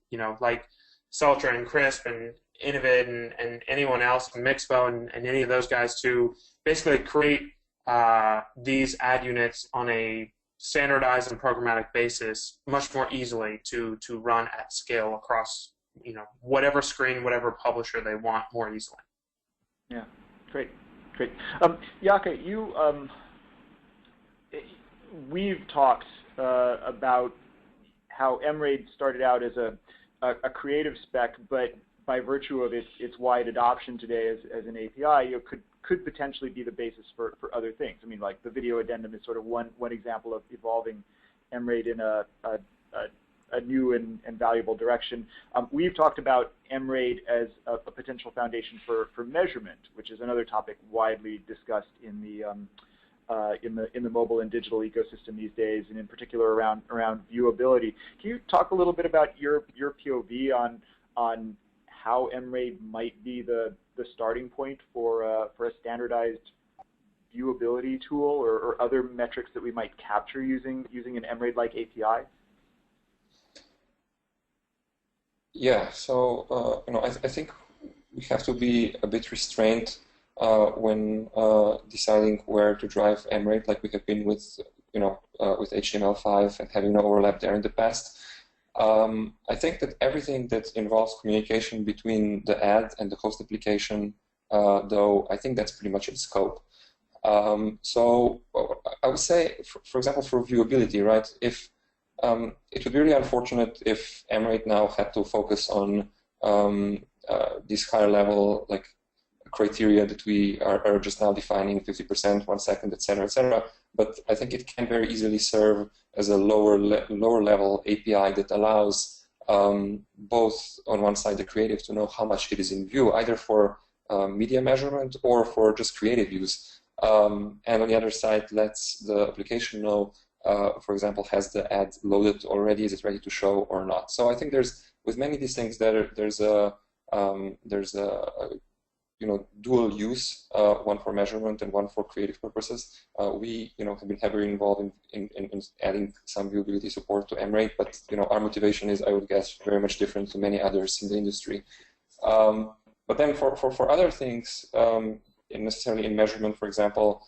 Celtra and Crisp and Innovid and anyone else, and Mixpo and any of those guys, to basically create these ad units on a standardized and programmatic basis much more easily to run at scale across whatever screen, whatever publisher they want more easily. Yeah, great. Yaka, we've talked about how MRAID started out as a creative spec, but by virtue of its wide adoption today as an API, could potentially be the basis for other things. I mean, like the video addendum is sort of one example of evolving MRAID in a new and valuable direction. We've talked about MRAID as a potential foundation for measurement, which is another topic widely discussed in the mobile and digital ecosystem these days, and in particular around viewability. Can you talk a little bit about your POV on how MRAID might be the starting point for a standardized viewability tool or other metrics that we might capture using an MRAID-like API? Yeah, so I think we have to be a bit restrained when deciding where to drive MRAID, like we have been with with HTML5 and having no overlap there in the past. I think that everything that involves communication between the ad and the host application, though, I think that's pretty much in scope. So I would say, for example, for viewability, right? If it would be really unfortunate if MRAID now had to focus on these higher level criteria that we are just now defining, 50%, 1 second, etc., etc. But I think it can very easily serve as a lower level API that allows both on one side the creative to know how much it is in view, either for media measurement or for just creative use, and on the other side lets the application know, for example, has the ad loaded already, is it ready to show or not. So I think with many of these things there's a dual use, one for measurement and one for creative purposes. We have been heavily involved in adding some viewability support to MRAID, but our motivation is, I would guess, very much different to many others in the industry. But then for other things, necessarily in measurement, for example,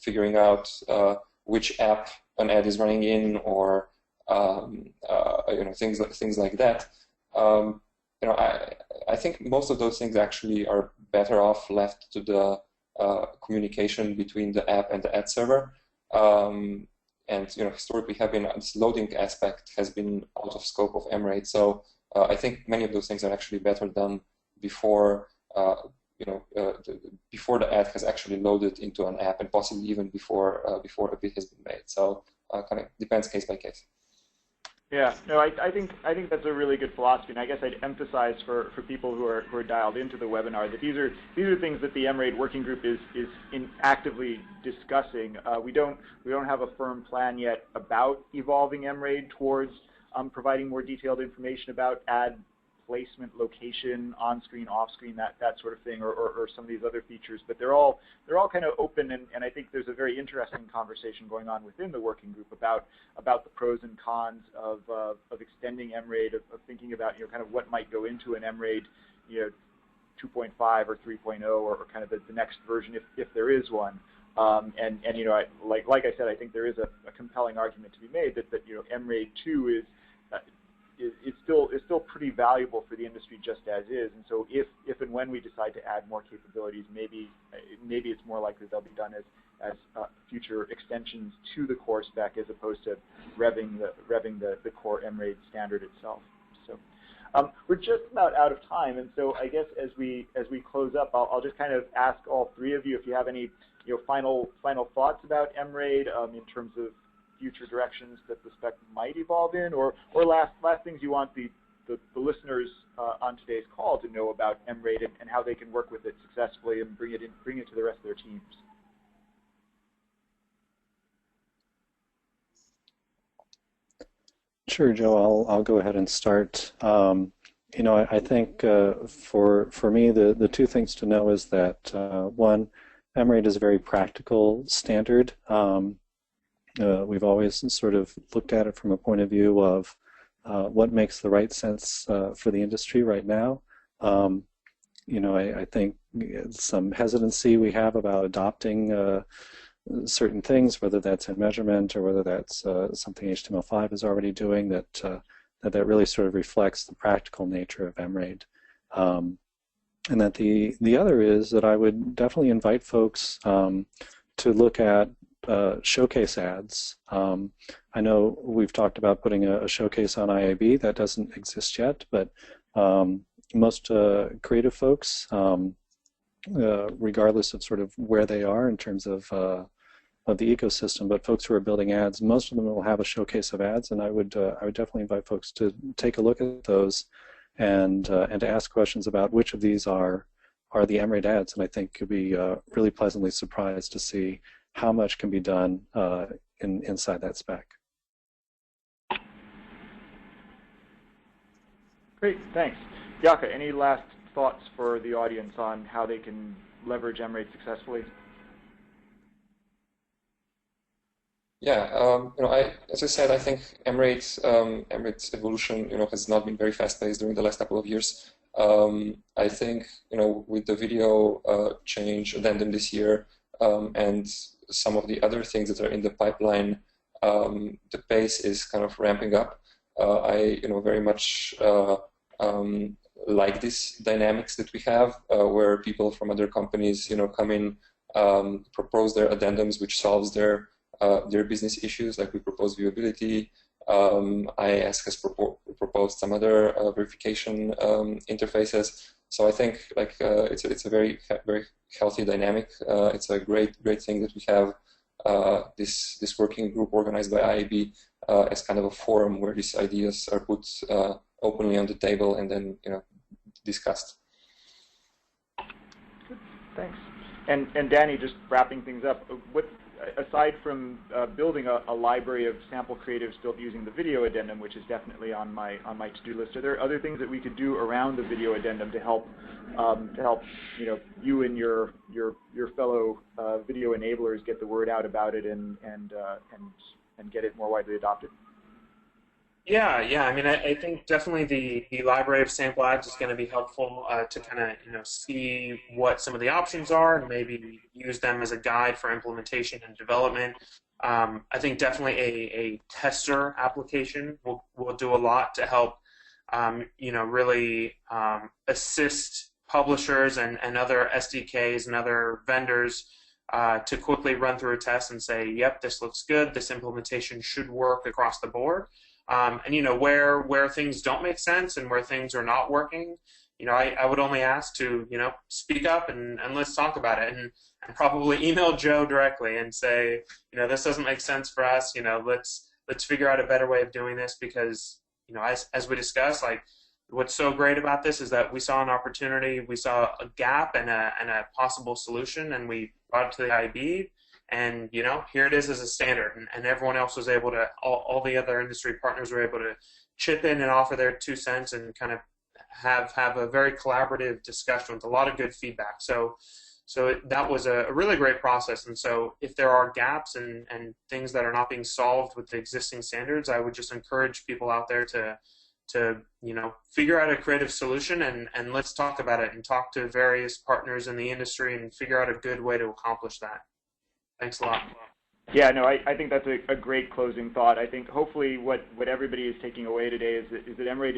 figuring out which app an ad is running in, or things like that. I think most of those things actually are better off left to the communication between the app and the ad server. And historically, this loading aspect has been out of scope of MRAID. So I think many of those things are actually better done before before the ad has actually loaded into an app, and possibly even before a bid has been made. So kind of depends case by case. Yeah, no, I think that's a really good philosophy, and I guess I'd emphasize for people who are dialed into the webinar that these are things that the MRAID working group is actively discussing. We don't have a firm plan yet about evolving MRAID towards providing more detailed information about ad placement, location, on-screen, off-screen, that sort of thing, or some of these other features. But they're all kind of open, and I think there's a very interesting conversation going on within the working group about the pros and cons of extending MRAID, of thinking about kind of what might go into an MRAID 2.5 or 3.0 or kind of the next version if there is one. And like I said, I think there is a compelling argument to be made that MRAID 2 is still pretty valuable for the industry just as is, and so if and when we decide to add more capabilities, maybe it's more likely they'll be done as future extensions to the core spec as opposed to revving the core MRAID standard itself. So we're just about out of time, and so I guess as we close up, I'll just kind of ask all three of you if you have any final thoughts about MRAID in terms of future directions that the spec might evolve in, or last things you want the listeners on today's call to know about MRAID and how they can work with it successfully and bring it to the rest of their teams? Sure, Joe. I'll go ahead and start. You know, I think for me, the two things to know is that one, MRAID is a very practical standard. We've always sort of looked at it from a point of view of what makes the right sense for the industry right now. You know, I think some hesitancy we have about adopting certain things, whether that's in measurement or whether that's something HTML5 is already doing, that really sort of reflects the practical nature of MRAID. And that the other is that I would definitely invite folks to look at showcase ads. I know we've talked about putting a showcase on IAB. That doesn't exist yet, but most creative folks, regardless of sort of where they are in terms of the ecosystem, but folks who are building ads, most of them will have a showcase of ads, and I would definitely invite folks to take a look at those and to ask questions about which of these are the MRAID ads, and I think you'll be really pleasantly surprised to see how much can be done inside that spec. Great, thanks. Yaka, any last thoughts for the audience on how they can leverage MRAID successfully? Yeah, you know, as I said, I think MRAID's evolution, you know, has not been very fast-paced during the last couple of years. I think, you know, with the video change addendum this year and some of the other things that are in the pipeline, the pace is kind of ramping up. I, you know, very much like this dynamics that we have, where people from other companies, you know, come in, propose their addendums, which solves their business issues. Like we propose viewability. IAS has proposed some other verification interfaces. So I think like it's a very healthy dynamic. It's a great thing that we have this working group organized by IAB as kind of a forum where these ideas are put openly on the table and then, you know, discussed. Good. Thanks. And Danny, just wrapping things up, aside from building a library of sample creatives built using the video addendum, which is definitely on my to-do list, are there other things that we could do around the video addendum to help you know, you and your fellow video enablers get the word out about it and get it more widely adopted? Yeah. I mean, I think definitely the library of sample ads is going to be helpful to kind of, you know, see what some of the options are and maybe use them as a guide for implementation and development. I think definitely a tester application will do a lot to help, you know, really assist publishers and other SDKs and other vendors to quickly run through a test and say, yep, this looks good. This implementation should work across the board. And, you know, where things don't make sense and where things are not working, you know, I would only ask to, you know, speak up and let's talk about it, and probably email Joe directly and say, you know, this doesn't make sense for us, you know, let's figure out a better way of doing this, because, you know, as we discussed, like, what's so great about this is that we saw an opportunity, we saw a gap and a possible solution, and we brought it to the IAB. And, you know, here it is as a standard, and everyone else was able to, all the other industry partners were able to chip in and offer their 2 cents and kind of have a very collaborative discussion with a lot of good feedback. So that was a really great process. And so if there are gaps and things that are not being solved with the existing standards, I would just encourage people out there to you know, figure out a creative solution and let's talk about it and talk to various partners in the industry and figure out a good way to accomplish that. Thanks a lot. Yeah, no, I think that's a great closing thought. I think hopefully what everybody is taking away today is that MRAID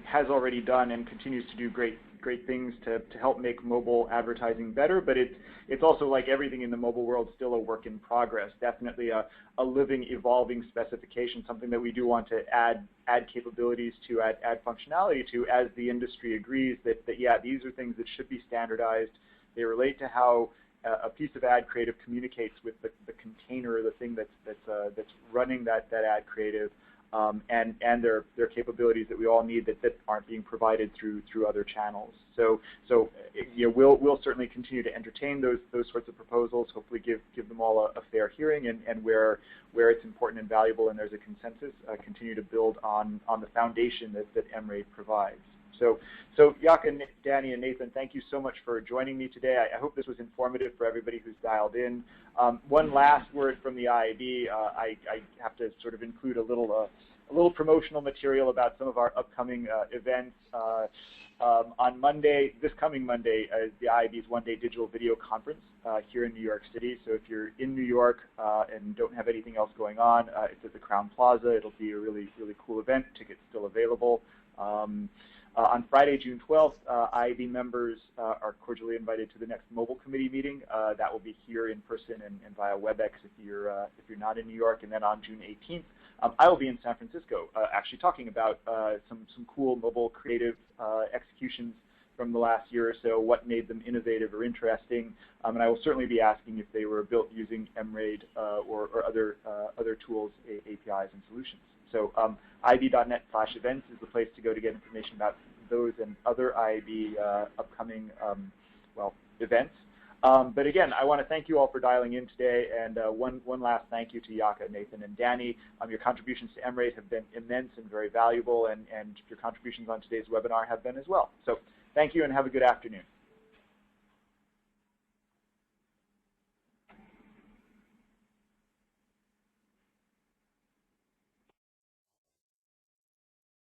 has already done and continues to do great things to help make mobile advertising better, but it's also, like everything in the mobile world, still a work in progress. Definitely a living, evolving specification, something that we do want to add capabilities to, add functionality to, as the industry agrees that yeah, these are things that should be standardized. They relate to how a piece of ad creative communicates with the container, the thing that's running that ad creative, and their capabilities that we all need that aren't being provided through other channels. So we'll certainly continue to entertain those sorts of proposals. Hopefully give them all a fair hearing, and where it's important and valuable and there's a consensus, continue to build on the foundation that MRAID provides. So Jaaka, Danny, and Nathan, thank you so much for joining me today. I hope this was informative for everybody who's dialed in. One last word from the IAB. I have to sort of include a little promotional material about some of our upcoming events. On Monday, this coming Monday, is the IAB's one-day digital video conference here in New York City. So if you're in New York and don't have anything else going on, it's at the Crown Plaza. It'll be a really cool event. Tickets still available. On Friday, June 12th, IAB members are cordially invited to the next mobile committee meeting. That will be here in person and via WebEx if you're not in New York. And then on June 18th, I will be in San Francisco, actually talking about some cool mobile creative executions from the last year or so, what made them innovative or interesting. And I will certainly be asking if they were built using MRAID or other tools, APIs, and solutions. So IAB.net/events is the place to go to get information about those and other IAB upcoming events. But again, I want to thank you all for dialing in today, and one last thank you to Jaaka, Nathan, and Danny. Your contributions to MRAID have been immense and very valuable, and your contributions on today's webinar have been as well. So thank you and have a good afternoon.